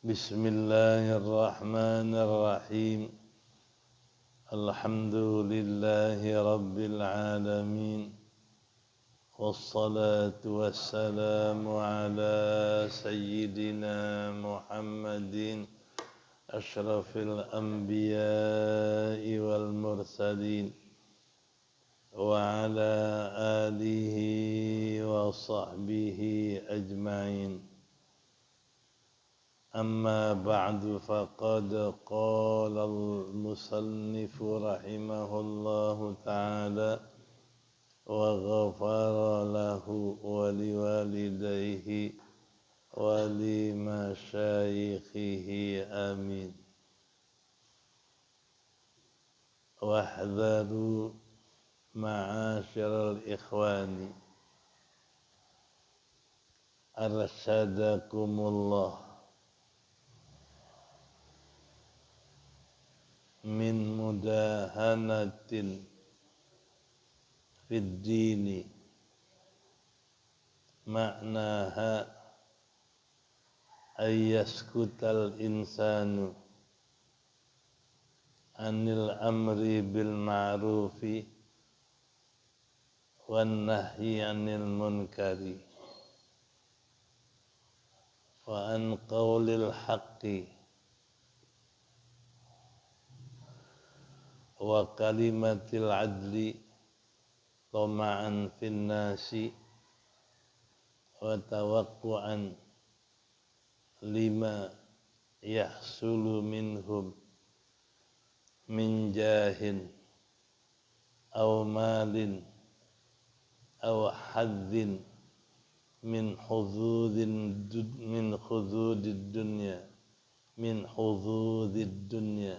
Bismillahirrahmanirrahim. Alhamdulillahi rabbil alamin. Wassalatu wassalamu ala sayyidina Muhammadin ashrafil anbiya'i wal mursalin wa ala alihi wa sahbihi ajma'in. أما بعد فقد قال المصنف رحمه الله تعالى وغفر له ولوالديه ولمشايخه آمين. واحذروا معاشر الإخوان أرشدكم الله min mudahanatin fid dini ma'naha ayyaskutal insanu anil amri bil ma'rufi wan nahyi anil munkari wa an qawlil haqqi wa kalimatil adli tama'an fin nasi wa tawaqqu'an lima yahsulu minhum min jahin aw malin aw hadzin min hududid dunya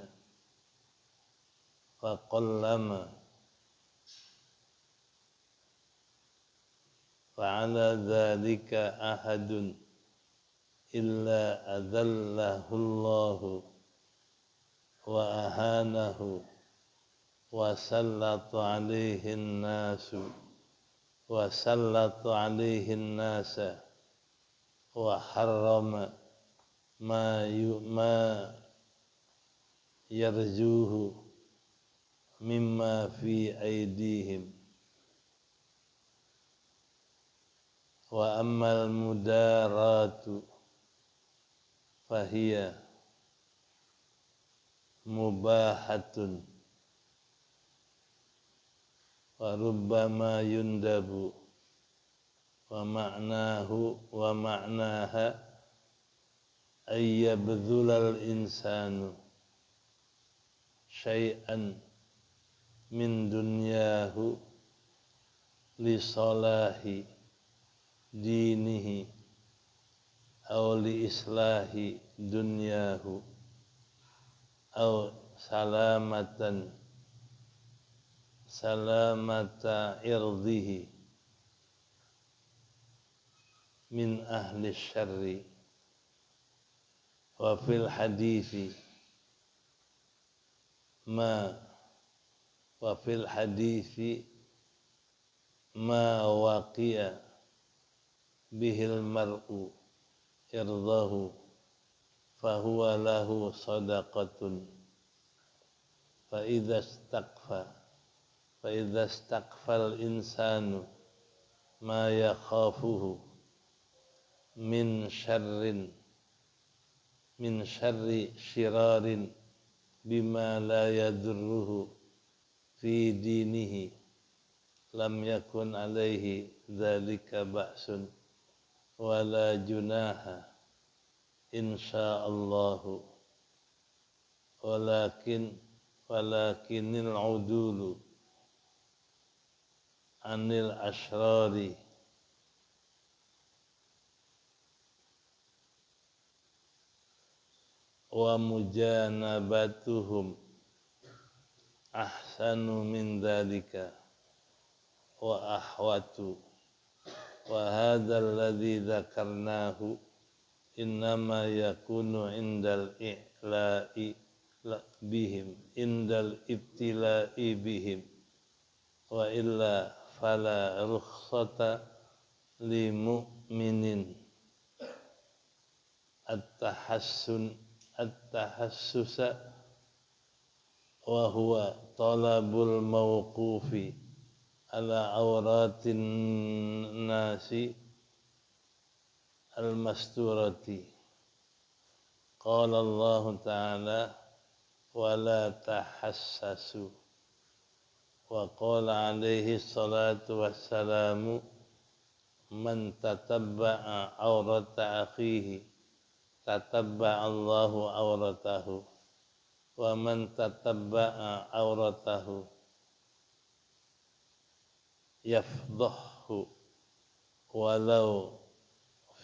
faqallama fa'ala dhalika ahadun illa adallahu Allahu wa ahanahu wa sallata alaihin nasu wa harrama ma yarjuhu mimma fi aydihim wa ammal mudaratu fahiya mubahatun wa rubbama yundabu wa ma'naha ayyabdhulal insanu syai'an min dunyahu li salahi dinihi aw li islahi dunyahu aw salamata irdihi min ahli syarri wa fil hadithi ma waqi'a bihil mar'u irdahu fahuwa lahu sadaqatun fa idza istaqfal insanu ma yakhafuhu min syarri syirarin bima la yadurruhu fi dinihi lam yakun alaihi dzalika ba'sun wala junaha insyaallahu walakinil udulu anil ashrari wa mujanabatuhum ahsanu min dzalika wa ahwatu wa hadzal ladzi dzakarnahu innama yakunu indal ibtila'i bihim wa illa fala rukhsata li mu'minin at-tahassusa wa huwa talabul mawqufi ala auratin nasi al-masturati. Qala Allah Ta'ala wa la tahassasu, wa qala alaihi salatu wassalamu man tatabba'a aurata akhihi tatabba'a Allahu auratahu wa man tatabba'a auratahu yafdahu walau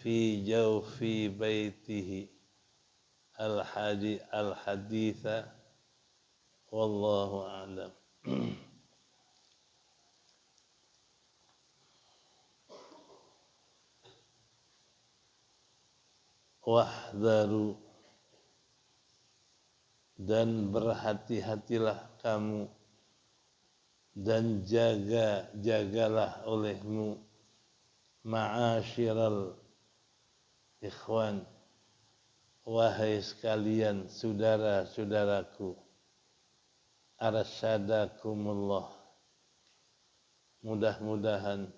fi jawfi baitihi al-haditha wallahu a'lam. Wahdharu, dan berhati-hatilah kamu dan jagalah olehmu ma'asyiral ikhwan, wahai sekalian saudara-saudaraku, arsyadakumullah, mudah-mudahan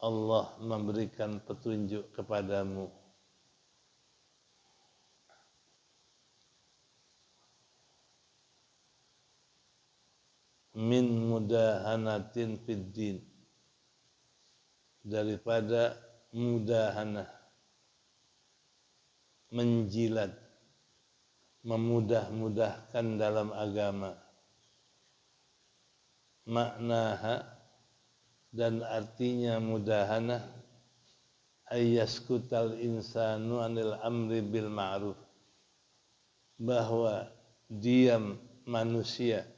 Allah memberikan petunjuk kepadamu. Min mudahanatin fid din, daripada mudahanah, menjilat, memudah-mudahkan dalam agama. Maknaha, dan artinya mudahanah, ayyaskutal insanu anil amri bil ma'ruf, bahwa diam manusia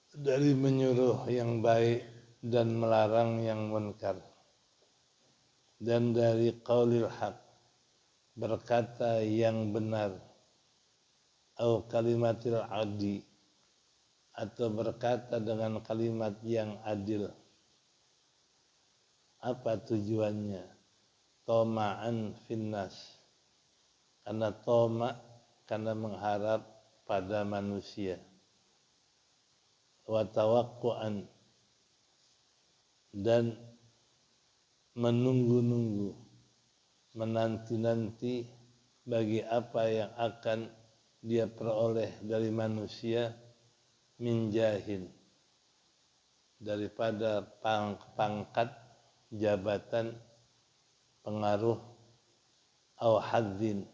dari menyuruh yang baik dan melarang yang munkar, dan dari qaulil haq, berkata yang benar, atau kalimatil adli, atau berkata dengan kalimat yang adil. Apa tujuannya? Toma'an finnas, karena toma, karena mengharap pada manusia. Wa tawaqqu'an, dan menunggu-nunggu, menanti-nanti bagi apa yang akan dia peroleh dari manusia, min jahin, daripada pangkat, jabatan, pengaruh, au hadzin,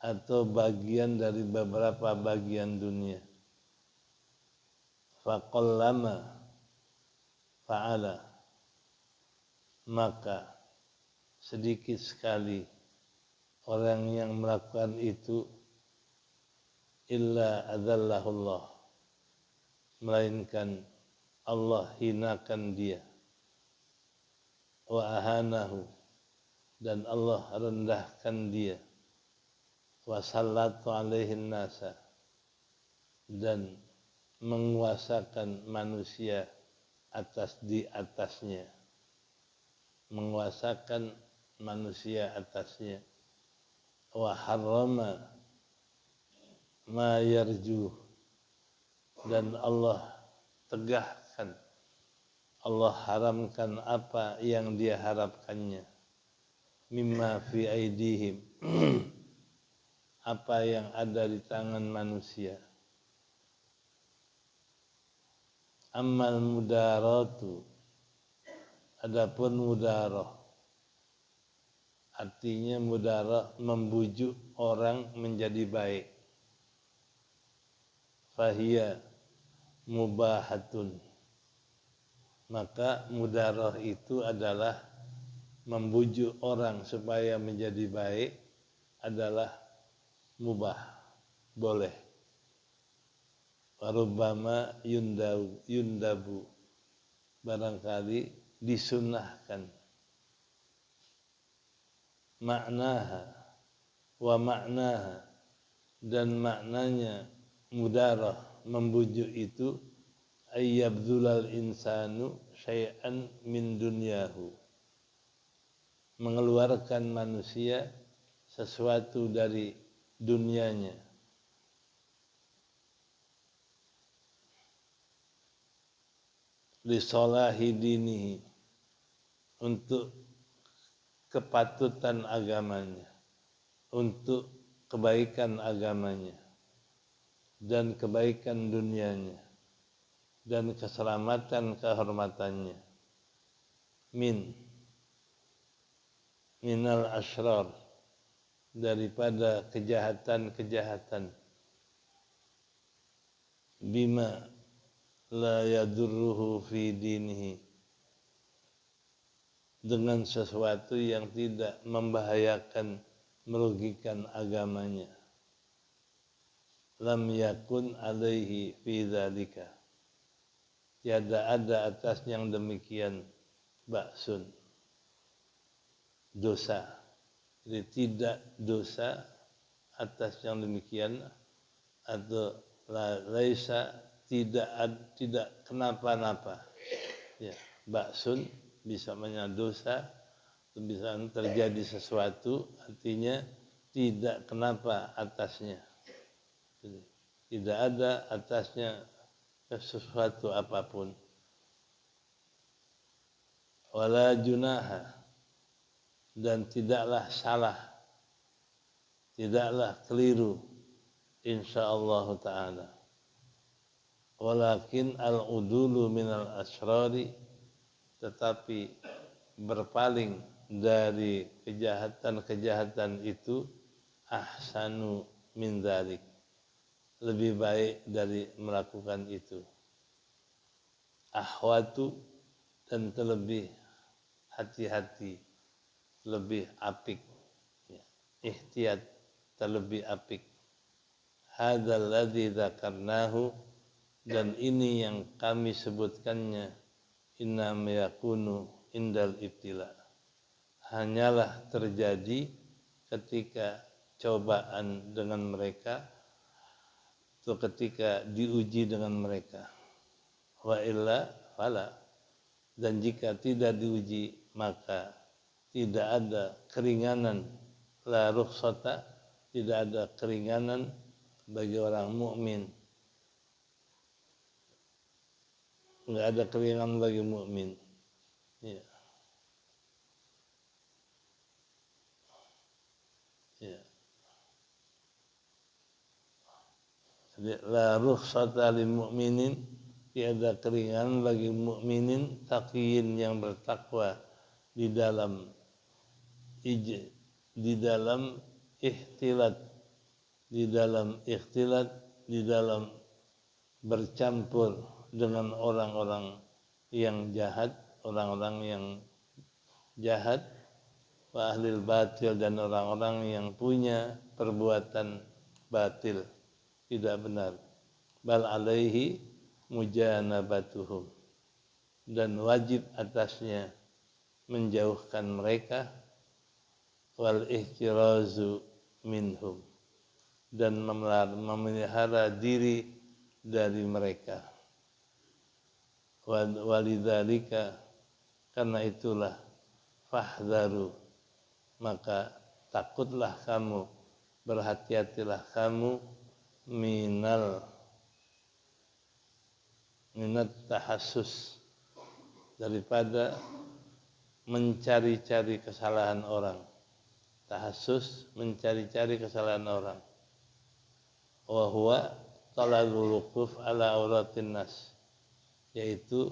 atau bagian dari beberapa bagian dunia. Faqallama fa'ala, maka sedikit sekali orang yang melakukan itu, illa adzallahullah, melainkan Allah hinakan dia, wa ahanahu, dan Allah rendahkan dia, wa sallatu alaihin nasa, dan menguasakan manusia di atasnya, menguasakan manusia atasnya. Wa harrama ma yarju, dan Allah tegahkan, Allah haramkan apa yang dia harapkannya. Mimma fi aidihim, apa yang ada di tangan manusia. Ammal mudaratu, adapun mudarah, artinya mudarah membujuk orang menjadi baik. Fahiya mubahatun, maka mudarah itu adalah membujuk orang supaya menjadi baik, adalah mubah, boleh. Warubbama yundabu, barangkali disunnahkan. Maknaha, wa maknaha, dan maknanya mudarah, membujuk itu, ayyabdulal insanu syai'an min dunyahu, mengeluarkan manusia sesuatu dari dunianya. Li salahi dinihi, untuk kepatutan agamanya, untuk kebaikan agamanya dan kebaikan dunianya dan keselamatan kehormatannya. Minal asyrar, daripada kejahatan-kejahatan. Bima la yadurruhu fi dinihi, dengan sesuatu yang tidak membahayakan, merugikan agamanya. Lam yakun alaihi fi dzalika, tiada ada atas yang demikian ba'sun, dosa. Jadi tidak dosa atas yang demikian, atau laisa, tidak kenapa-napa. Ya, ba'sun bisa makna dosa, bisa terjadi sesuatu, artinya tidak kenapa atasnya. Jadi, tidak ada atasnya sesuatu apapun. Wala junaha, dan tidaklah salah, tidaklah keliru, insyaallah ta'ala. Walakin al-udulu minal asrari, tetapi berpaling dari kejahatan-kejahatan itu, ahsanu min dzalik, lebih baik dari melakukan itu. Ahwatu, dan terlebih hati-hati, lebih apik, ya. Ihtiyat, terlebih apik. Hadzal ladzi dzakarnahu, dan ini yang kami sebutkannya, innam yakunu indal ibtila, hanyalah terjadi ketika cobaan dengan mereka, atau ketika diuji dengan mereka. Wa illa fala, dan jika tidak diuji maka tidak ada keringanan. La rukhsata, tidak ada keringanan bagi orang mukmin. Enggak ada keringanan bagi mukmin. Ya. Ya. Jadi la rukhsata lil mu'minin, tiada keringanan bagi mukminin taqiyin, yang bertakwa di dalam ikhtilat, di dalam bercampur dengan orang-orang yang jahat, wa ahlil batil, dan orang-orang yang punya perbuatan batil, tidak benar. Bal alaihi mujanabatuhum, dan wajib atasnya menjauhkan mereka. Wal ihtirazu minhum, dan memelihara diri dari mereka. Walidzalika, karena itulah, fahdharu, maka takutlah kamu, berhati-hatilah kamu, minat tahassus, daripada mencari-cari kesalahan orang. Tahassus, mencari-cari kesalahan orang. Wa huwa talabul wuquf ala auratin nas, yaitu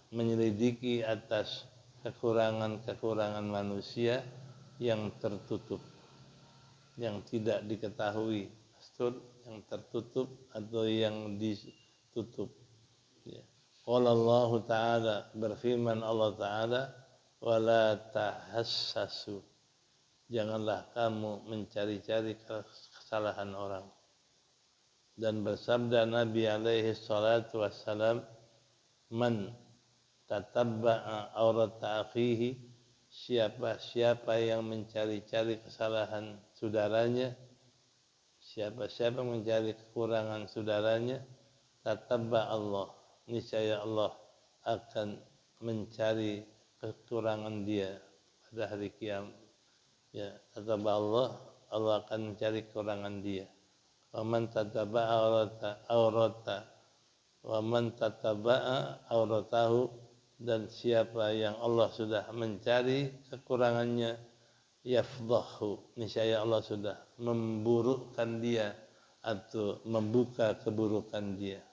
menyelidiki atas kekurangan-kekurangan manusia yang tertutup, yang tidak diketahui, yang tertutup atau yang ditutup. Ya. Qala Allah Ta'ala, berfirman Allah Ta'ala, wala tahassasu, janganlah kamu mencari-cari kesalahan orang. Dan bersabda Nabi alaihi salatu wassalam, man tatabba'a aurata akhihi, siapa yang mencari-cari kesalahan saudaranya, siapa mencari kekurangan saudaranya, tatabba Allah, niscaya Allah akan mencari kekurangan dia pada hari kiamat. Ya, tatabba Allah, Allah akan cari kekurangan dia. Wa man tataba'a aurata wa man tataba'a auratahu, dan siapa yang Allah sudah mencari kekurangannya, yafdahu, niscaya Allah sudah memburukkan dia atau membuka keburukan dia.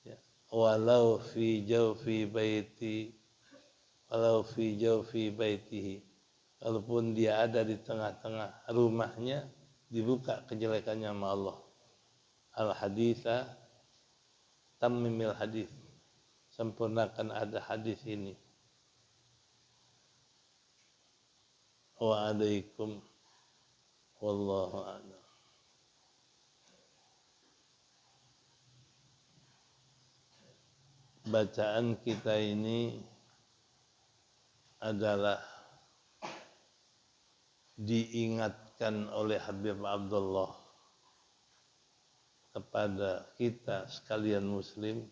Ya. Walau fi jawfi baitihi, walaupun dia ada di tengah-tengah rumahnya, dibuka kejelekannya sama Allah. Al-haditha tammimil hadis, sempurnakan ada hadis ini. Wa alaikum wallahu a'lam. Bacaan kita ini adalah diingatkan oleh Habib Abdullah kepada kita sekalian muslim.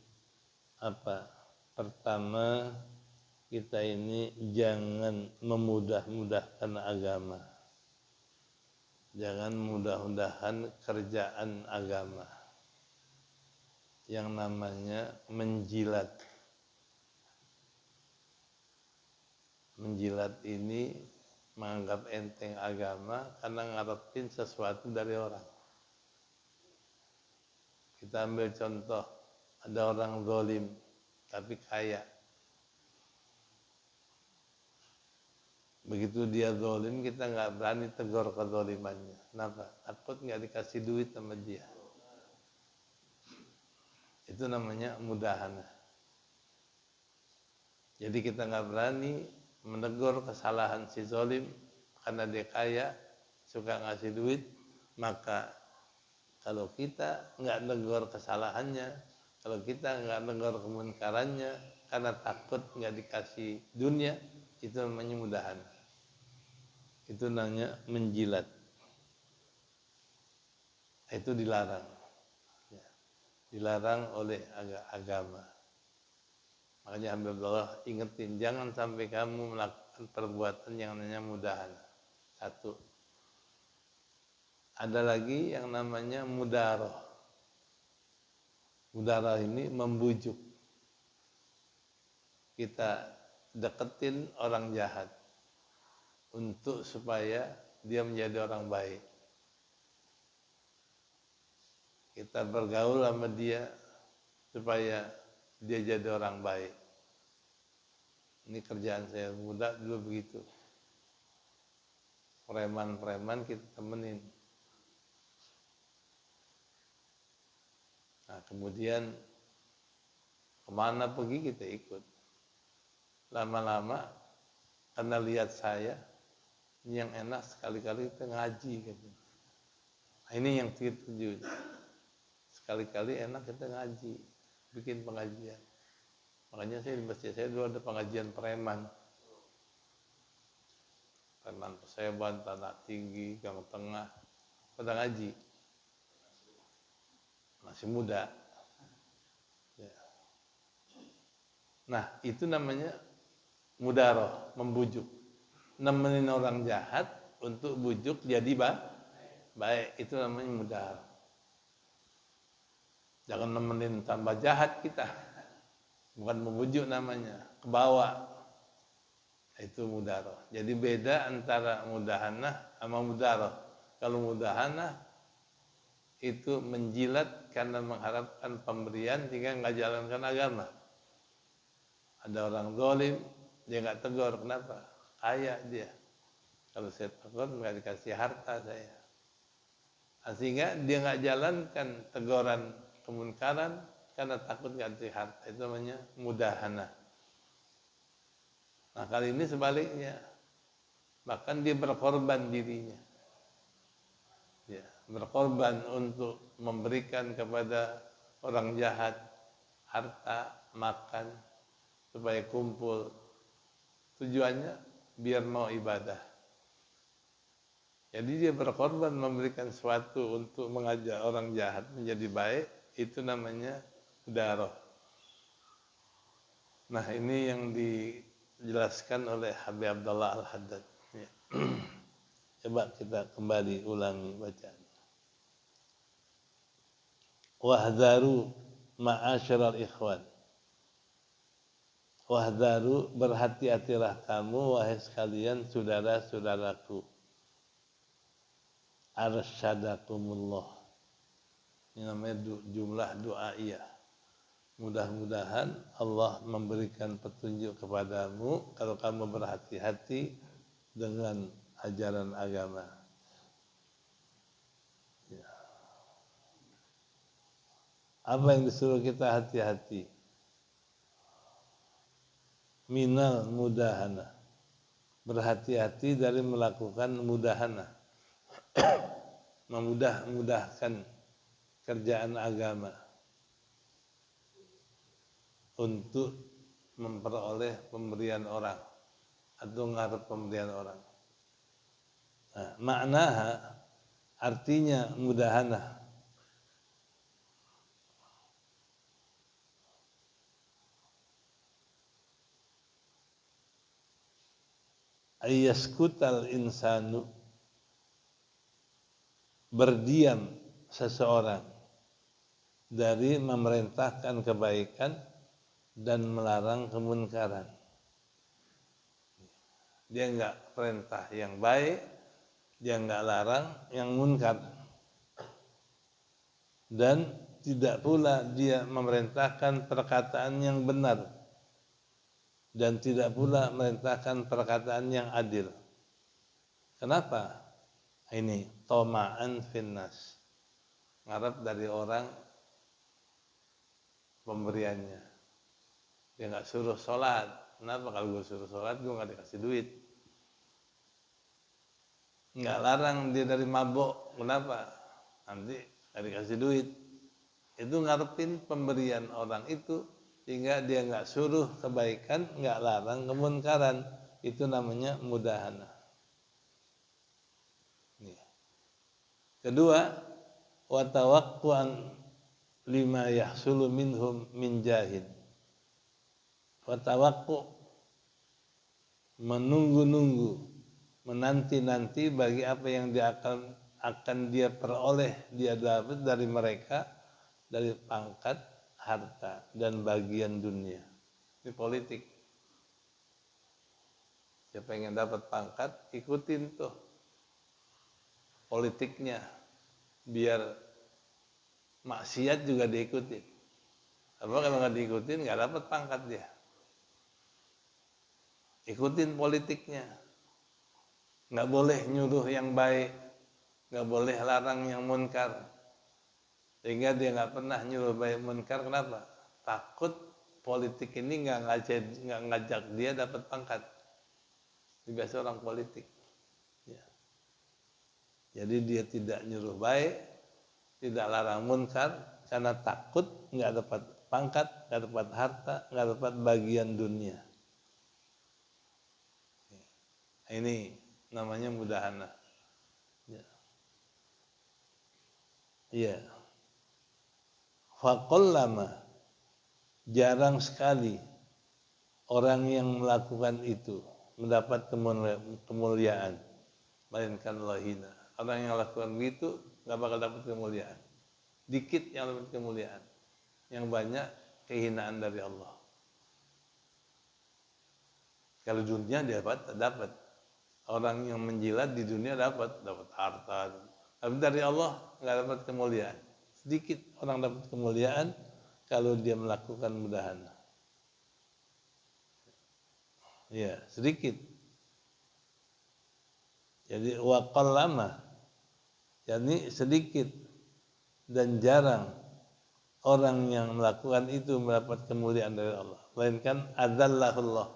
Apa? Pertama, kita ini jangan memudah-mudahkan agama. Jangan mudah-mudahan kerjaan agama. Yang namanya menjilat. Menjilat ini menganggap enteng agama karena ngarepin sesuatu dari orang. Kita ambil contoh, ada orang zalim tapi kaya. Begitu dia zalim, kita nggak berani tegur kezalimannya. Kenapa? Takut nggak dikasih duit sama dia. Itu namanya mudahana. Jadi kita nggak berani menegur kesalahan si zalim karena dia kaya, suka ngasih duit. Maka kalau kita nggak negur kesalahannya, kalau kita nggak negur kemunkarannya karena takut nggak dikasih dunia, itu namanya mudahana. Itu namanya menjilat. Itu dilarang. Ya. Dilarang oleh agama. Makanya Alhamdulillah ingetin, jangan sampai kamu melakukan perbuatan yang namanya mudahana. Satu. Ada lagi yang namanya mudaroh. Mudaroh ini membujuk. Kita deketin orang jahat untuk supaya dia menjadi orang baik. Kita bergaul sama dia supaya dia jadi orang baik. Ini kerjaan saya muda dulu begitu. Preman-preman kita temenin. Nah, kemudian kemana pergi kita ikut. Lama-lama karena lihat saya, ini yang enak sekali-kali kita ngaji gitu. Nah, ini yang kita tuju. Sekali-kali enak kita ngaji, bikin pengajian. Makanya saya di masjid saya dulu ada pengajian preman. Preman Perseban, Tanah Tinggi, Gang Tengah, pada ngaji. Masih muda. Ya. Nah, itu namanya mudaroh, membujuk. Nemenin orang jahat untuk bujuk jadi baik. Itu namanya mudaroh. Jangan nemenin tambah jahat kita. Bukan membujuk namanya, kebawa. Itu mudaroh. Jadi beda antara mudahana sama mudaroh. Kalau mudahana itu menjilat karena mengharapkan pemberian sehingga nggak jalankan agama. Ada orang zalim, dia nggak tegur, kenapa? Kaya dia. Kalau saya tegur nggak dikasih harta saya. Nah, sehingga dia nggak jalankan teguran kemunkaran karena takut nggak dikasih harta. Itu namanya mudahana. Nah, kali ini sebaliknya. Bahkan dia berkorban dirinya. Ya, berkorban untuk memberikan kepada orang jahat harta, makan, supaya kumpul. Tujuannya biar mau ibadah. Jadi dia berkorban memberikan sesuatu untuk mengajak orang jahat menjadi baik. Itu namanya mudaroh. Nah, ini yang dijelaskan oleh Habib Abdullah Al-Haddad. Ya. Coba kita kembali ulangi bacaan. Wahdharu ma'asyiral ikhwan. Wahdharu, berhati-hatilah kamu wahai sekalian saudara-saudaraku. Arsyadakumullah. Ini namanya jumlah du'aiyah. Mudah-mudahan Allah memberikan petunjuk kepadamu kalau kamu berhati-hati dengan ajaran agama. Ya. Apa yang disuruh kita hati-hati? Minal mudahana, berhati-hati dari melakukan mudahana, memudah-mudahkan kerjaan agama untuk memperoleh pemberian orang atau ngarep pemberian orang. Nah, maknaha artinya mudahana ayyaskutal insanu, berdiam seseorang dari memerintahkan kebaikan dan melarang kemunkaran. Dia enggak perintah yang baik, dia enggak larang yang munkar. Dan tidak pula dia memerintahkan perkataan yang benar, dan tidak pula memerintahkan perkataan yang adil. Kenapa? Ini toma'an finnas, ngarep dari orang pemberiannya. Dia nggak suruh sholat. Kenapa? Kalau gue suruh sholat gue nggak dikasih duit. Nggak larang dia dari mabok. Kenapa? Nanti nggak dikasih duit. Itu ngarepin pemberian orang itu, sehingga dia nggak suruh kebaikan, nggak larang kemunkaran. Itu namanya mudahana. Kedua, wa tawaqqu'an lima yahsulu minhum min jahid. Wa tawaqqu', menunggu-nunggu, menanti-nanti bagi apa yang dia akan dia peroleh, dia dapat dari mereka, dari pangkat, harta, dan bagian dunia. Ini politik. Dia pengen dapat pangkat, ikutin tuh politiknya, biar maksiat juga diikutin. Apa kalau nggak diikutin nggak dapat pangkat dia. Ikutin politiknya, nggak boleh nyuruh yang baik, nggak boleh larang yang munkar, sehingga dia nggak pernah nyuruh baik munkar. Kenapa? Takut politik ini nggak ngajak dia dapat pangkat. Ini biasa orang politik. Ya. Jadi dia tidak nyuruh baik, tidak larang munkar, karena takut nggak dapat pangkat, nggak dapat harta, nggak dapat bagian dunia. Ini namanya mudahana. Ya. Iya. Faqallama, jarang sekali orang yang melakukan itu mendapat kemuliaan, melainkan lahina. Orang yang melakukan itu nggak bakal dapat kemuliaan. Dikit yang dapat kemuliaan, yang banyak kehinaan dari Allah. Kalau dunia dia dapat. Orang yang menjilat di dunia dapat harta. Tapi dari Allah nggak dapat kemuliaan. Sedikit orang dapat kemuliaan kalau dia melakukan mudahana. Ya, sedikit. Jadi waqallama, jadi sedikit dan jarang orang yang melakukan itu mendapat kemuliaan dari Allah. Melainkan adzallahullah,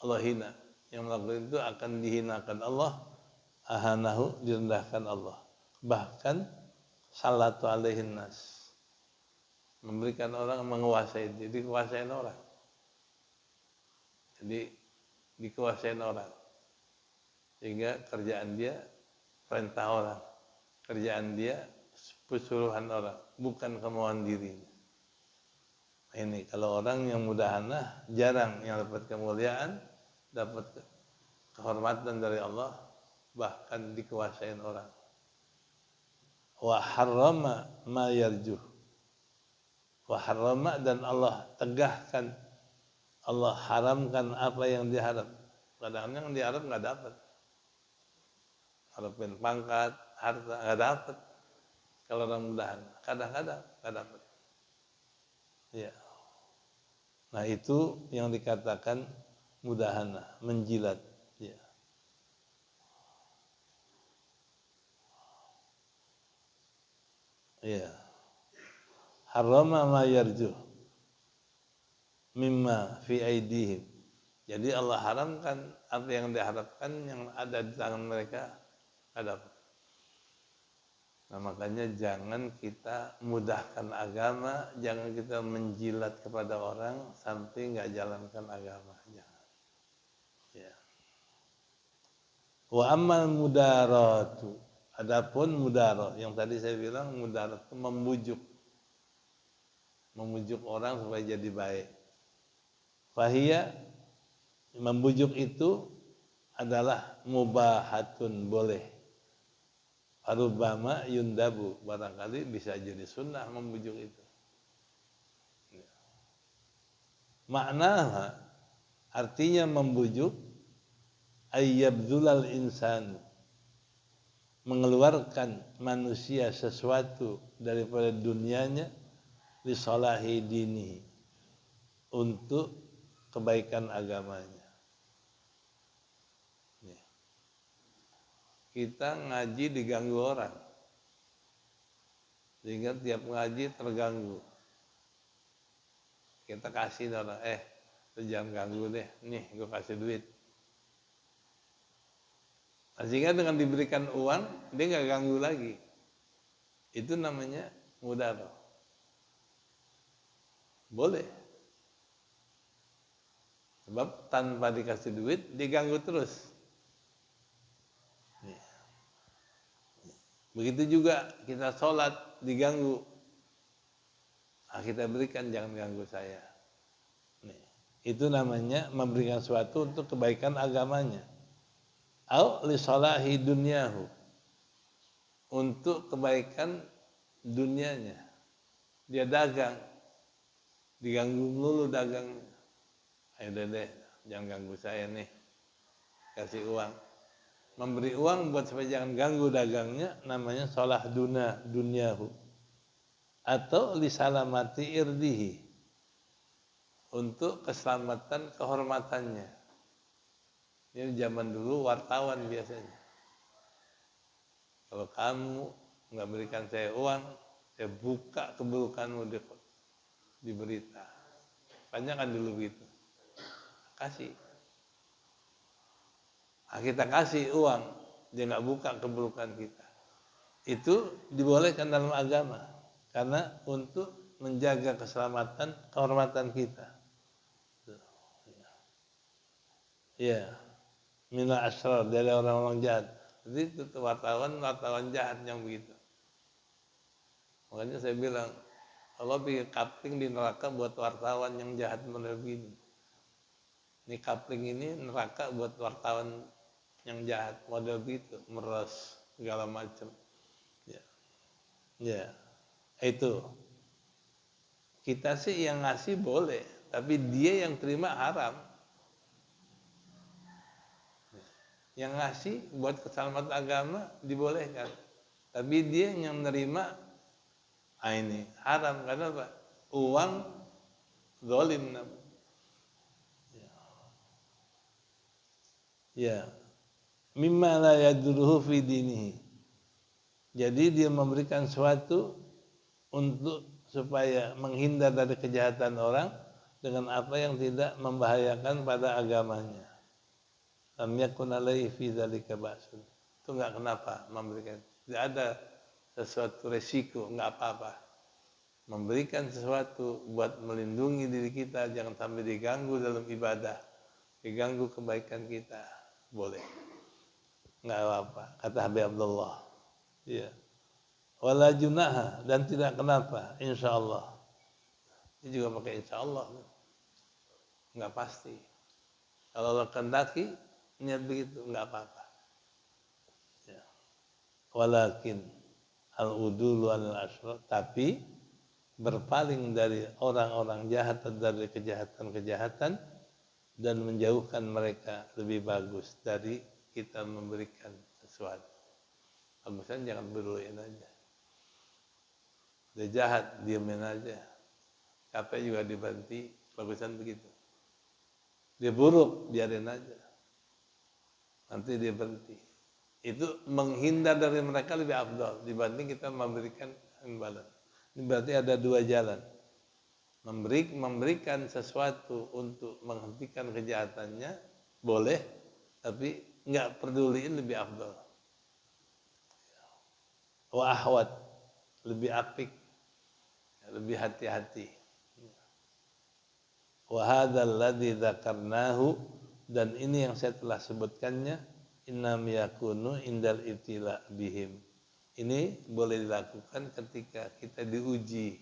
Allah hina. Yang melakukan itu akan dihinakan Allah, ahanahu, direndahkan Allah. Bahkan salatu alaihin nas, memberikan orang menguasai, jadi dikuasain orang. Jadi dikuasain orang, sehingga kerjaan dia perintah orang, kerjaan dia pesuruhan orang, bukan kemauan diri. Ini kalau orang yang mudahana jarang yang dapat kemuliaan, dapat kehormatan dari Allah, bahkan dikuasain orang. Wa harrama ma yarjuh. Wa harrama, dan Allah tegahkan, Allah haramkan apa yang diharap. Kadang-kadang yang diharap nggak dapat. Harapin pangkat, harta nggak dapat. Kalau orang mudahan, kadang-kadang nggak dapat. Ya. Nah itu yang dikatakan mudahana, menjilat. Ya. Ya. Harrama ma yarjuh mimma fi aidihim. Jadi Allah haramkan apa yang diharapkan yang ada di tangan mereka ada. Nah makanya jangan kita mudahkan agama, jangan kita menjilat kepada orang sampai nggak jalankan agama. Jangan. Ya. Wa ammal mudaratu. Adapun mudarat, yang tadi saya bilang mudarat itu memujuk orang supaya jadi baik. Fahiyya, membujuk itu adalah mubahatun, boleh. Arubama yundabu, barangkali bisa jadi sunnah membujuk itu. Makna artinya membujuk ayyabdulal insan, mengeluarkan manusia sesuatu daripada dunianya li salahi dini, untuk kebaikan agamanya. Kita ngaji diganggu orang, sehingga tiap ngaji terganggu. Kita kasih orang, lu jangan ganggu deh, nih gue kasih duit. Nah, sehingga dengan diberikan uang, dia nggak ganggu lagi. Itu namanya mudarat. Boleh. Sebab tanpa dikasih duit, diganggu terus. Begitu juga kita sholat diganggu. Nah, kita berikan, jangan ganggu saya. Nih, itu namanya memberikan sesuatu untuk kebaikan agamanya. Au li salahi dunyahu, untuk kebaikan dunianya. Dia dagang, diganggu melulu dagang. Ayo deh, jangan ganggu saya nih. Kasih uang. Memberi uang buat supaya jangan ganggu dagangnya, namanya salah dunyahu. Atau lisalamati irdihi, untuk keselamatan kehormatannya. Ini zaman dulu wartawan biasanya. Kalau kamu nggak berikan saya uang, saya buka keburukanmu di berita. Banyak kan dulu gitu. Kasih. Nah, kita kasih uang, dia nggak buka keburukan kita. Itu dibolehkan dalam agama, karena untuk menjaga keselamatan, kehormatan kita. Ya, mina asrar, dari orang-orang jahat. Jadi itu wartawan jahat yang begitu. Makanya saya bilang, Allah bikin kapling di neraka buat wartawan yang jahat model begini. Ini kapling ini neraka buat wartawan yang jahat model begitu, meres segala macam. Ya, itu. Kita sih yang ngasih boleh, tapi dia yang terima haram. Yang ngasih buat keselamatan agama dibolehkan, tapi dia yang menerima, ini haram. Karena apa? Uang zalim. Ya. Mimma la yadruhu fi dinihi. Jadi dia memberikan sesuatu untuk supaya menghindar dari kejahatan orang dengan apa yang tidak membahayakan pada agamanya. Lam yakun alaihi fi dzalika ba'sun. Itu enggak kenapa memberikan. Tidak ada sesuatu resiko, enggak apa-apa. Memberikan sesuatu buat melindungi diri kita, jangan sampai diganggu dalam ibadah, diganggu kebaikan kita, boleh. Enggak apa-apa, kata Habib Abdullah. Iya. Wala junaha, dan tidak kenapa, insyaallah. Ini juga pakai insyaallah. Enggak pasti. Kalau Allah kehendaki niat begitu, enggak apa-apa. walakin al-udulu anil asyrar, tapi berpaling dari orang-orang jahat dan dari kejahatan-kejahatan dan menjauhkan mereka lebih bagus dari kita memberikan sesuatu. Bagusan jangan beruin aja. Dia jahat, diamin aja. Capek juga dibanti, bagusan begitu. Dia buruk, biarin aja. Nanti dia berhenti. Itu menghindar dari mereka lebih afdal dibanding kita memberikan imbalan. Ini berarti ada dua jalan. Memberikan sesuatu untuk menghentikan kejahatannya boleh, tapi nggak peduliin lebih afdal. Wa ahwat, lebih apik, lebih hati-hati. Wa hadzal ladzi dzakarnahu, dan ini yang saya telah sebutkannya, innam yakunu indal ibtila bihim. Ini boleh dilakukan ketika kita diuji.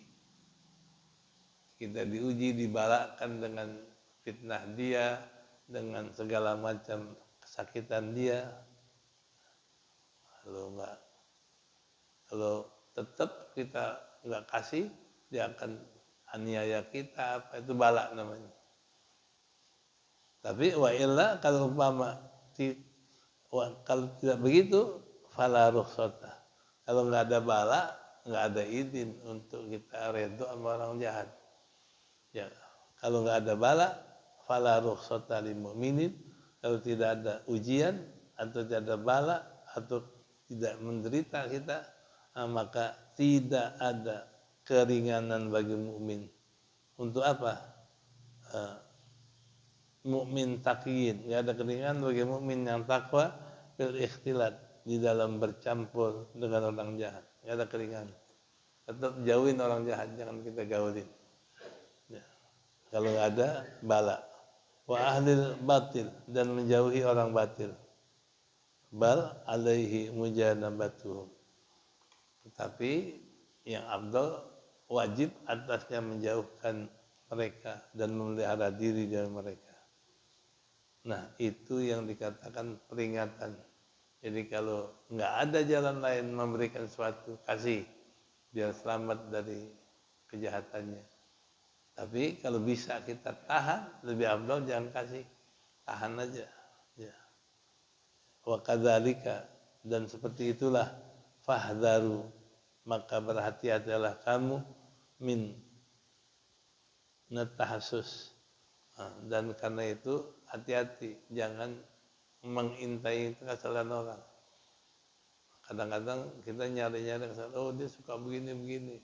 Kita diuji, dibalakkan dengan fitnah dia, dengan segala macam kesakitan dia. Kalau tetap kita nggak kasih, dia akan aniaya kita, apa itu balak namanya. Tapi wa illa, kalau umpama kalau tidak begitu, fala rukhsata. Kalau nggak ada bala, nggak ada izin untuk kita redha sama orang jahat. Ya, kalau nggak ada bala, fala rukhsata lil mu'minin. Kalau tidak ada ujian atau tidak ada bala atau tidak menderita kita, maka tidak ada keringanan bagi mukmin. Untuk apa? Mukmin taqiyin, nggak ada keringanan bagi mukmin yang takwa bil ikhtilat, di dalam bercampur dengan orang jahat. Nggak ada keringanan. Tetap jauhin orang jahat, jangan kita gaulin. Ya. Kalau nggak ada bala. Wa ahlil batil, dan menjauhi orang batil. Bal alaihi mujanabatuhum. Tetapi yang afdal, wajib atasnya menjauhkan mereka dan memelihara diri dari mereka. Nah, itu yang dikatakan peringatan. Jadi kalau nggak ada jalan lain memberikan sesuatu, kasih biar selamat dari kejahatannya. Tapi kalau bisa kita tahan, lebih afdal jangan kasih, tahan aja. Ya. Wa kadzalika, dan seperti itulah, fahdharu, maka berhati-hatilah kamu min natahassus. Dan karena itu hati-hati, jangan mengintai kesalahan orang. Kadang-kadang kita nyari-nyari kesalahan, oh dia suka begini-begini.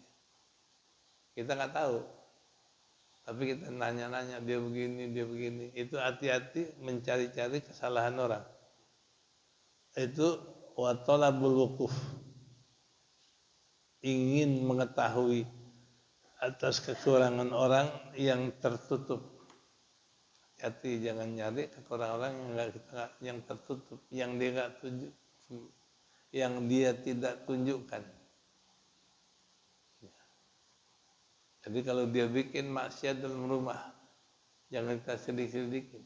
Kita nggak tahu. Tapi kita nanya-nanya, dia begini. Itu hati-hati mencari-cari kesalahan orang. Itu wa talabul wuquf. Ingin mengetahui atas kekurangan orang yang tertutup. Hati, jangan nyari kekurangan orang yang tertutup, yang dia nggak tunjuk, yang dia tidak tunjukkan. Jadi kalau dia bikin maksiat dalam rumah, jangan kita sedikit-sedikit.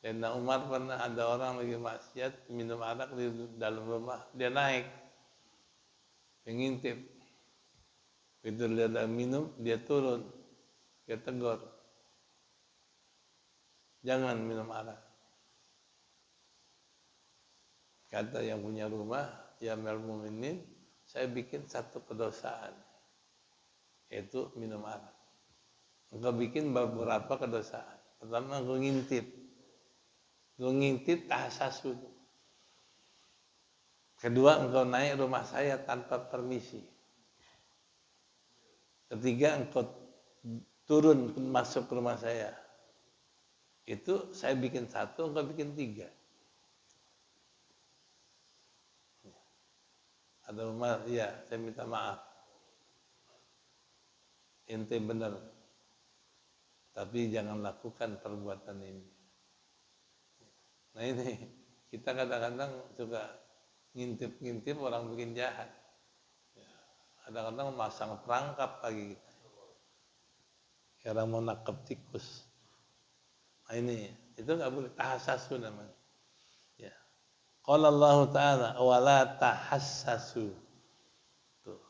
Dan Umar pernah ada orang lagi maksiat, minum arak di dalam rumah, dia naik, mengintip. Begitu dia ada minum, dia turun, dia tegur, jangan minum arak. Kata yang punya rumah, ya amirul mukminin, saya bikin satu kedosaan, yaitu minum arak. Engkau bikin beberapa kedosaan. Pertama, engkau ngintip. Engkau ngintip tahassasun. Kedua, engkau naik rumah saya tanpa permisi. Ketiga, engkau turun masuk ke rumah saya. Itu saya bikin satu, engkau bikin tiga. Ada Umar, ya saya minta maaf. Ente benar. Tapi jangan lakukan perbuatan ini. Nah ini, kita kadang-kadang suka ngintip-ngintip orang bikin jahat. Kadang-kadang masang perangkap lagi kita. Kira mau nangkep tikus. Nah ini, itu nggak boleh, tahassasun namanya. Ya. Qala Allah Ta'ala wala tahassasu. Tuh.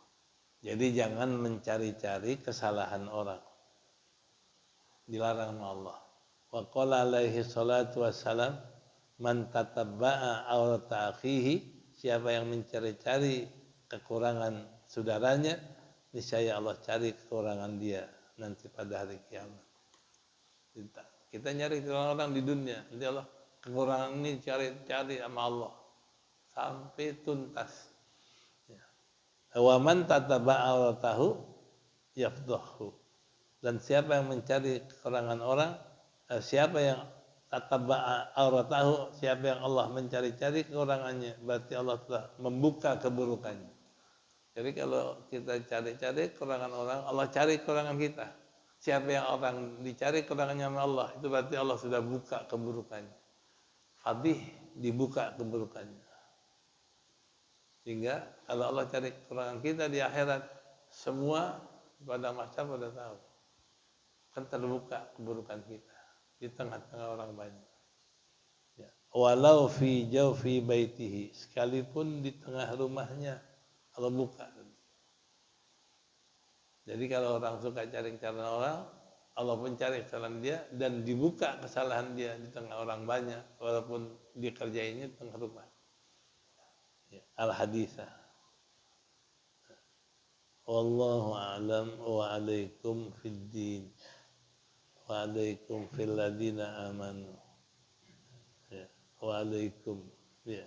Jadi jangan mencari-cari kesalahan orang. Dilarang sama Allah. Wa qala alaihi salatu wassalam man tatabba'a awrata akhihi, siapa yang mencari-cari kekurangan saudaranya, niscaya Allah cari kekurangan dia nanti pada hari kiamat. Kita nyari kekurangan orang di dunia, nanti Allah kekurangan ini cari sama Allah sampai tuntas. Wa man tatabba'a awratahu yafdahu. Dan siapa yang mencari kekurangan orang, siapa yang tatabba'a auratahu, siapa yang Allah mencari-cari kekurangannya, berarti Allah telah membuka keburukannya. Jadi kalau kita cari-cari kekurangan orang, Allah cari kekurangan kita. Siapa yang orang dicari kekurangannya sama Allah, itu berarti Allah sudah buka keburukannya. Fadih dibuka keburukannya. Sehingga kalau Allah cari kekurangan kita di akhirat, semua pada masa pada tahu. Kan terbuka keburukan kita di tengah-tengah orang banyak. Ya. Walau fi jawfi baitihi, sekalipun di tengah rumahnya Allah buka. Jadi kalau orang suka cari kesalahan orang, Allah pun cari kesalahan dia dan dibuka kesalahan dia di tengah orang banyak, walaupun dikerjainnya di tengah rumah. Ya. Al-Haditsah. Wallahu a'lam wa alaikum fid din. Wa alaikum fil ladina amanu. Ya. Wa alaikum. Ya.